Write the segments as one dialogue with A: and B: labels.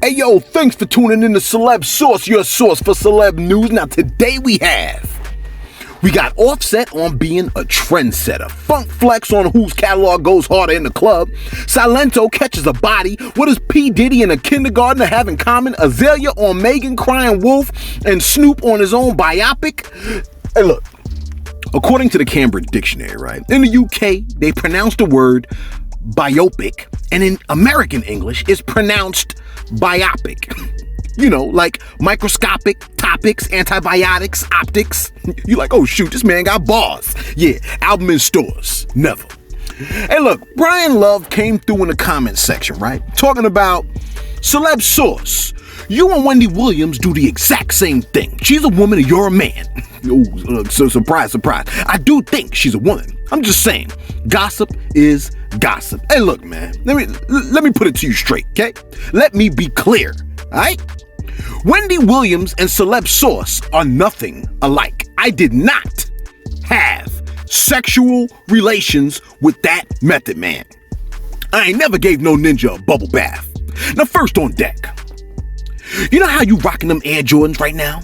A: Hey yo, thanks for tuning in to Celebs Source, your source for celeb news. Now today we got Offset on being a trendsetter, Funk flex on whose catalog goes harder in the club, Silento catches a body, what does P. Diddy and a kindergartner have in common, Azalea on Megan crying wolf, and Snoop on his own biopic. Hey look, according to the Cambridge Dictionary, right, in the UK, they pronounce the word biopic, and in American English, it's pronounced biopic. You know, like microscopic, topics, antibiotics, optics. You like, oh shoot, this man got bars. Yeah, album in stores. Never. Hey look, Brian Love came through in the comments section, right? Talking about Celebs Source. You and Wendy Williams do the exact same thing. She's a woman and you're a man. Ooh, so surprise, surprise. I do think she's a woman. I'm just saying, gossip is gossip. Hey look, man, let me put it to you straight, okay? Let me be clear, all right? Wendy Williams and Celebs Source are nothing alike. I did not have sexual relations with that Method Man. I ain't never gave no ninja a bubble bath. Now first on deck, you know how you rocking them Air Jordans right now?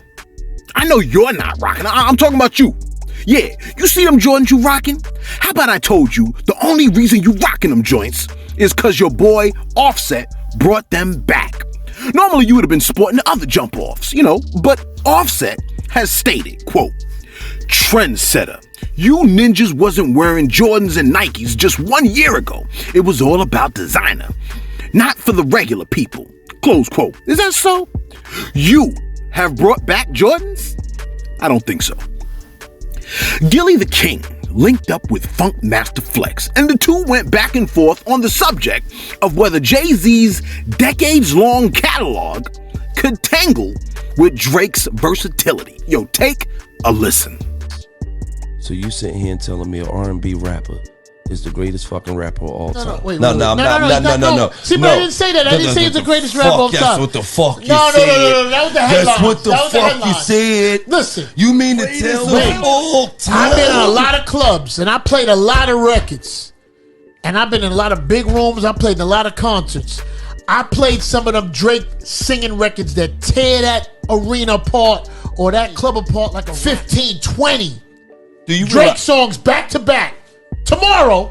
A: I know you're not rocking. I'm talking about you. Yeah, you see them Jordans you rocking? How about I told you the only reason you rocking them joints is cause your boy Offset brought them back. Normally you would have been sporting the other jump offs, you know, but Offset has stated, quote, trendsetter. You ninjas wasn't wearing Jordans and Nikes just 1 year ago. It was all about designer, not for the regular people. Close quote. Is that so? You have brought back Jordans? I don't think so. Gilly the King linked up with Funk Master Flex, and the two went back and forth on the subject of whether Jay-Z's decades-long catalog could tangle with Drake's versatility. Yo, take a listen.
B: So you sitting here and telling me an R&B rapper is the greatest fucking rapper of all time?
C: No. See, but I didn't say that. I didn't say he's the greatest rapper of all time.
B: That's what the fuck you said.
C: No. That was the headline.
B: That's what the fuck you said.
C: Listen.
B: You mean to tell me all time?
C: I've been in a lot of clubs, and I played a lot of records. And I've been in a lot of big rooms. I played in a lot of concerts. I played some of them Drake singing records that tear that arena apart or that club apart like a 15, 20 Drake songs back to back. Tomorrow,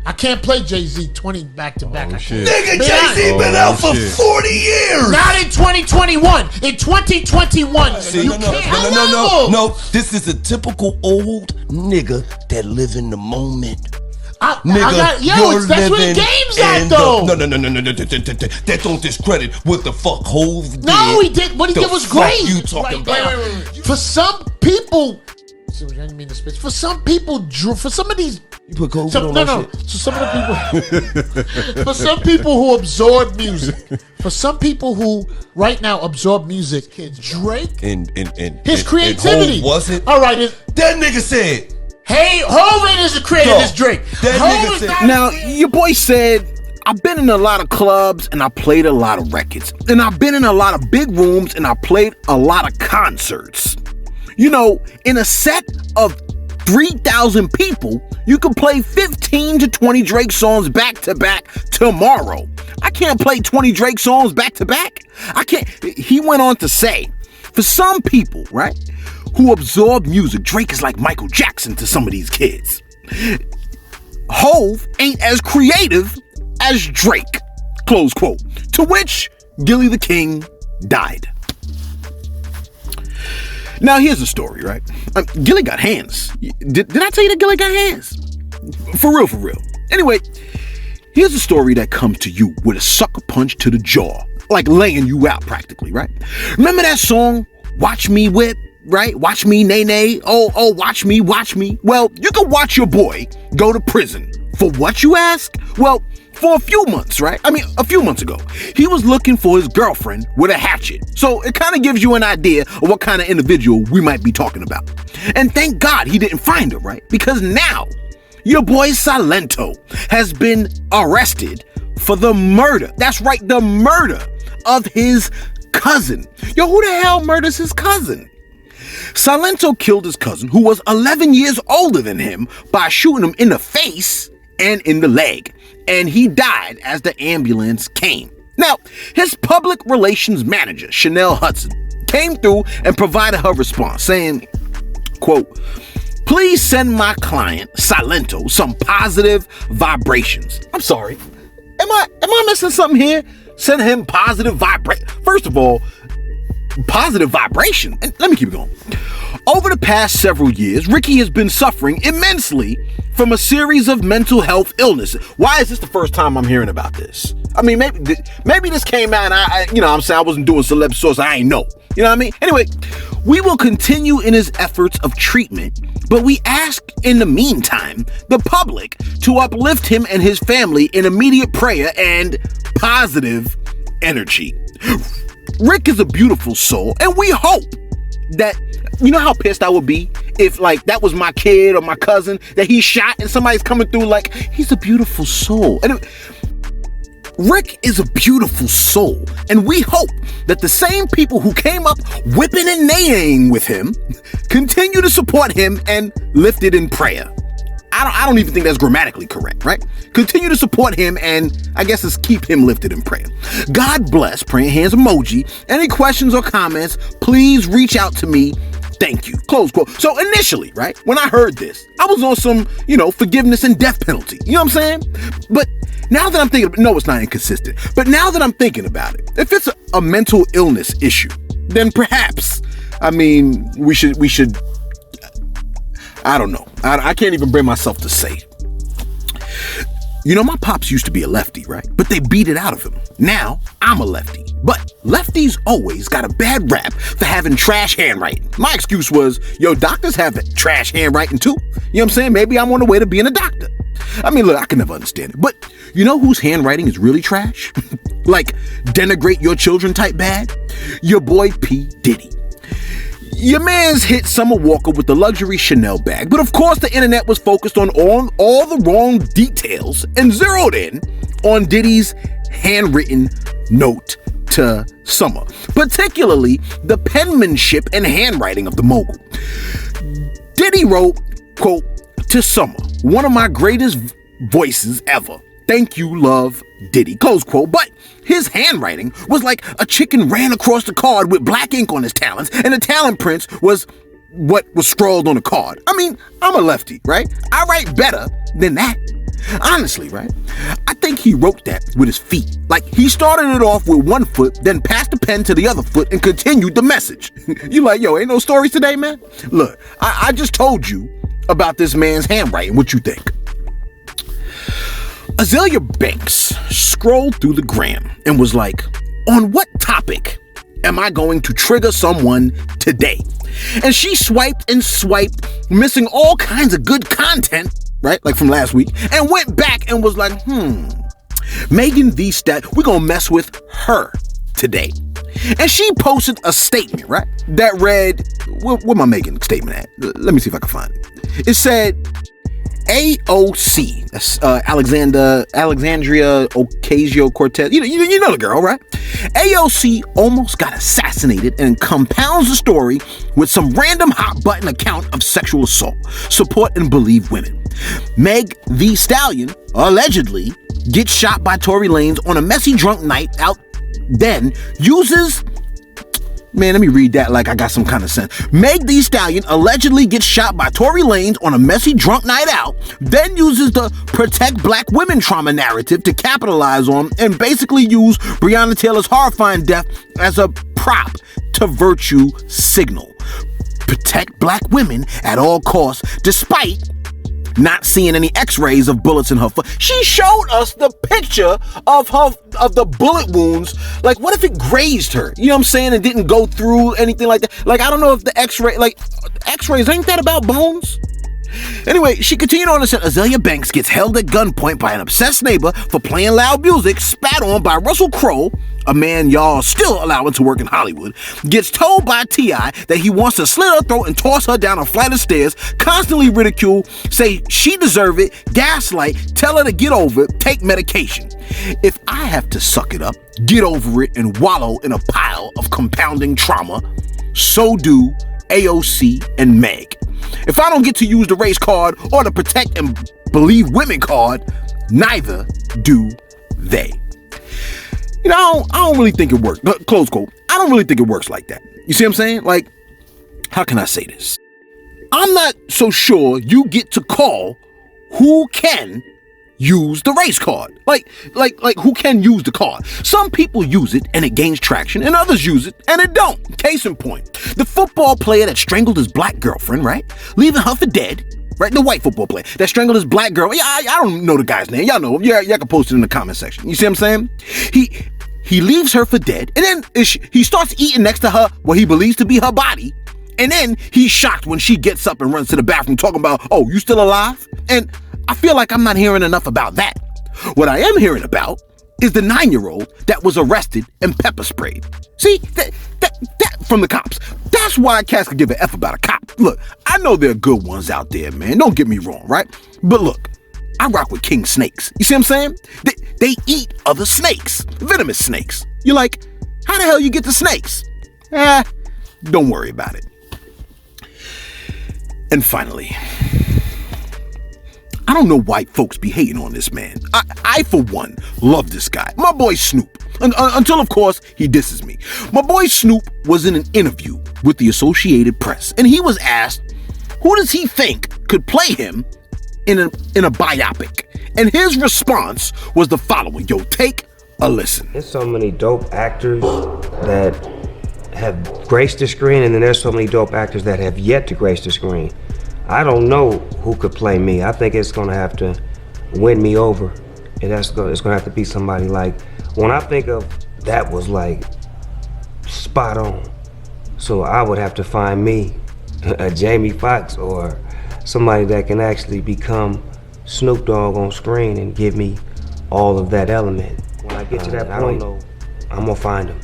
C: I can't play Jay-Z 20 back to back.
B: Nigga, Jay-Z been out for 40 years.
C: Not in 2021. In 2021.
B: See, no. This is a typical old nigga that live in the moment.
C: That's where the game's at, though.
B: No. That don't discredit what the fuck Hov did.
C: No, he did. What he did was great.
B: You talking about?
C: Wait. For some people, I didn't mean to spit. For some people, for some of these.
B: You put COVID on that shit?
C: So some of the people, for some people who absorb music, for some people who right now absorb music, Drake
B: and
C: his creativity
B: wasn't.
C: All right,
B: that nigga said,
C: "Hey, Hov ain't as the creator as Drake."
B: That nigga said.
A: Now your boy said, I've been in a lot of clubs and I played a lot of records, and I've been in a lot of big rooms and I played a lot of concerts. You know, in a set of 3,000 people, you can play 15 to 20 Drake songs back to back tomorrow. I can't play 20 Drake songs back to back. I can't. He went on to say, for some people, right, who absorb music, Drake is like Michael Jackson to some of these kids. Hov ain't as creative as Drake, close quote. To which Gilly the King died. Now, here's the story, right? Gilly got hands. Did I tell you that Gilly got hands? For real. Anyway, here's a story that comes to you with a sucker punch to the jaw. Like laying you out practically, right? Remember that song, Watch Me Whip, right? Watch me, nay. Oh, watch me. Well, you can watch your boy go to prison. For what, you ask? Well, for a few months, right? A few months ago, he was looking for his girlfriend with a hatchet. So it kind of gives you an idea of what kind of individual we might be talking about. And thank God he didn't find her, right? Because now your boy Silento has been arrested for the murder. That's right, the murder of his cousin. Yo, who the hell murders his cousin? Silento killed his cousin, who was 11 years older than him, by shooting him in the face and in the leg. And he died as the ambulance came. Now, his public relations manager, Chanel Hudson, came through and provided her response, saying, quote, "Please send my client, Silento, some positive vibrations." I'm sorry. Am I missing something here? Send him positive vibration. First of all, positive vibration. And let me keep going. Over the past several years, Ricky has been suffering immensely from a series of mental health illnesses. Why is this the first time I'm hearing about this? I mean, maybe this came out and I wasn't doing Celebs Source. I ain't know. You know what I mean? Anyway, we will continue in his efforts of treatment, but we ask in the meantime, the public to uplift him and his family in immediate prayer and positive energy. Rick is a beautiful soul, and we hope that, you know how pissed I would be if like that was my kid or my cousin that he shot and somebody's coming through like, he's a beautiful soul. And Rick is a beautiful soul, and we hope that the same people who came up whipping and neighing with him continue to support him and lift it in prayer. I don't even think that's grammatically correct, right? Continue to support him and I guess it's keep him lifted in prayer. God bless, praying hands emoji. Any questions or comments, please reach out to me. Thank you. Close quote. So initially, right, when I heard this, I was on some, forgiveness and death penalty. You know what I'm saying? But now that I'm thinking, no, it's not inconsistent. But now that I'm thinking about it, if it's a mental illness issue, then perhaps, we should, I don't know. I can't even bring myself to say. My pops used to be a lefty, right? But they beat it out of him. Now, I'm a lefty. But lefties always got a bad rap for having trash handwriting. My excuse was, doctors have trash handwriting too. You know what I'm saying? Maybe I'm on the way to being a doctor. Look, I can never understand it. But you know whose handwriting is really trash? Like, denigrate your children type bad? Your boy P. Diddy. Your man's hit Summer Walker with the luxury Chanel bag, but of course the internet was focused on all the wrong details and zeroed in on Diddy's handwritten note to Summer, particularly the penmanship and handwriting of the mogul. Diddy wrote, quote, "To Summer, one of my greatest voices ever. Thank you, love, Diddy," close quote. But his handwriting was like a chicken ran across the card with black ink on his talons, and the talon prints was what was scrawled on the card. I'm a lefty, right? I write better than that. Honestly, right? I think he wrote that with his feet. Like, he started it off with one foot, then passed the pen to the other foot and continued the message. You like, ain't no stories today, man? Look, I just told you about this man's handwriting. What you think? Azalea Banks scrolled through the gram and was like, on what topic am I going to trigger someone today? And she swiped and swiped, missing all kinds of good content, right? Like from last week, and went back and was like, Megan Thee Stallion, we're going to mess with her today. And she posted a statement, right? That read, where my Megan statement at? Let me see if I can find it. It said, AOC, that's Alexandria Ocasio-Cortez, you know the girl, right? AOC almost got assassinated and compounds the story with some random hot button account of sexual assault. Support and believe women. Meg Thee Stallion allegedly gets shot by Tory Lanez on a messy drunk night out, then uses... Man, let me read that like I got some kind of sense. Meg Thee Stallion allegedly gets shot by Tory Lanez on a messy drunk night out, then uses the protect black women trauma narrative to capitalize on and basically use Breonna Taylor's horrifying death as a prop to virtue signal. Protect black women at all costs, despite not seeing any x-rays of bullets in her foot. She showed us the picture of the bullet wounds. Like, what if it grazed her? You know what I'm saying? And didn't go through anything like that. Like, I don't know if the x-rays, ain't that about bones? Anyway, she continued on and said, Azalea Banks gets held at gunpoint by an obsessed neighbor for playing loud music, spat on by Russell Crowe, a man y'all still allowing to work in Hollywood, gets told by T.I. that he wants to slit her throat and toss her down a flight of stairs, constantly ridicule, say she deserve it, gaslight, tell her to get over it, take medication. If I have to suck it up, get over it, and wallow in a pile of compounding trauma, so do AOC and Meg. If I don't get to use the race card or the protect and believe women card, neither do they. You know, I don't really think it works. Close quote. I don't really think it works like that. You see what I'm saying? Like, how can I say this? I'm not so sure you get to call who can use the race card. Like who can use the card. Some people use it and it gains traction, and others use it and it don't. Case in point, the football player that strangled his black girlfriend, right? Leaving her for dead. Right, the white football player that strangled his black girl. Yeah, I don't know the guy's name. Y'all know him. Yeah, y'all can post it in the comment section. You see what I'm saying? He leaves her for dead, and then he starts eating next to her what he believes to be her body, and then he's shocked when she gets up and runs to the bathroom talking about, "Oh, you still alive?" And I feel like I'm not hearing enough about that. What I am hearing about is the 9-year-old that was arrested and pepper sprayed. See, that from the cops. That's why cats could give a F about a cop. Look, I know there are good ones out there, man. Don't get me wrong, right? But look, I rock with king snakes. You see what I'm saying? They eat other snakes, venomous snakes. You're like, how the hell you get the snakes? Don't worry about it. And finally, I don't know why folks be hating on this man. I for one, love this guy. My boy Snoop. Until, of course, he disses me. My boy Snoop was in an interview with the Associated Press, and he was asked, who does he think could play him in a biopic? And his response was the following. Yo, take a listen.
D: There's so many dope actors that have graced the screen, and then there's so many dope actors that have yet to grace the screen. I don't know who could play me. I think it's gonna have to win me over. And it's gonna have to be somebody like, when I think of that was like spot on. So I would have to find me a Jamie Foxx or somebody that can actually become Snoop Dogg on screen and give me all of that element. When I get to that point, I don't know, I'm gonna find him.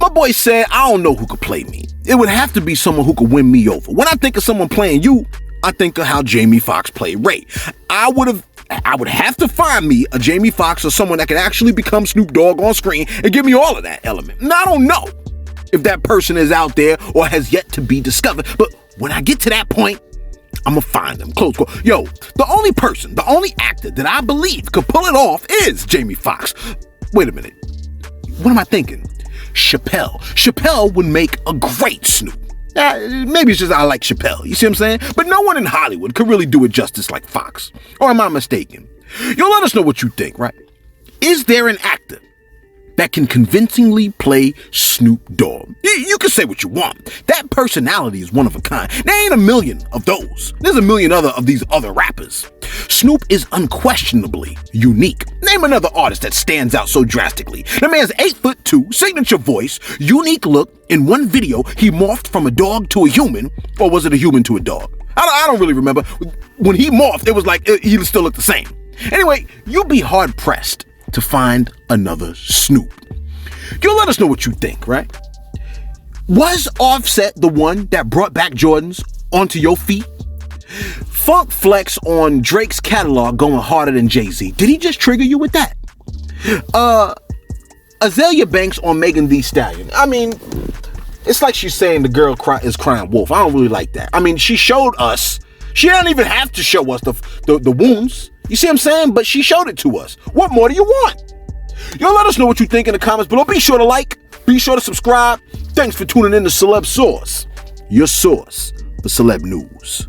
A: My boy said, I don't know who could play me. It would have to be someone who could win me over. When I think of someone playing you, I think of how Jamie Foxx played Ray. I would have to find me a Jamie Foxx or someone that can actually become Snoop Dogg on screen and give me all of that element. Now, I don't know if that person is out there or has yet to be discovered, but when I get to that point, I'm gonna find them. Close quote. Yo, the only actor that I believe could pull it off is Jamie Foxx. Wait a minute. What am I thinking? Chappelle. Chappelle would make a great Snoop. Maybe it's just I like Chappelle, you see what I'm saying? But no one in Hollywood could really do it justice like Fox. Or am I mistaken? You'll let us know what you think, right? Is there an actor that can convincingly play Snoop Dogg? You can say what you want. That personality is one of a kind. There ain't a million of those. There's a million of these other rappers. Snoop is unquestionably unique. Name another artist that stands out so drastically. The man's 8'2", signature voice, unique look. In one video, he morphed from a dog to a human, or was it a human to a dog? I don't really remember. When he morphed, it was like he still looked the same. Anyway, you'll be hard pressed to find another Snoop. You'll let us know what you think, right? Was Offset the one that brought back Jordans onto your feet? Funk flex on Drake's catalog going harder than Jay-Z. Did he just trigger you with that? Azalea Banks on Megan Thee Stallion. I mean, it's like she's saying the girl is crying wolf. I don't really like that. I mean, she showed us. She didn't even have to show us the wounds. You see what I'm saying? But she showed it to us. What more do you want? Y'all let us know what you think in the comments below. Be sure to like. Be sure to subscribe. Thanks for tuning in to Celebs Source, your source for celeb news.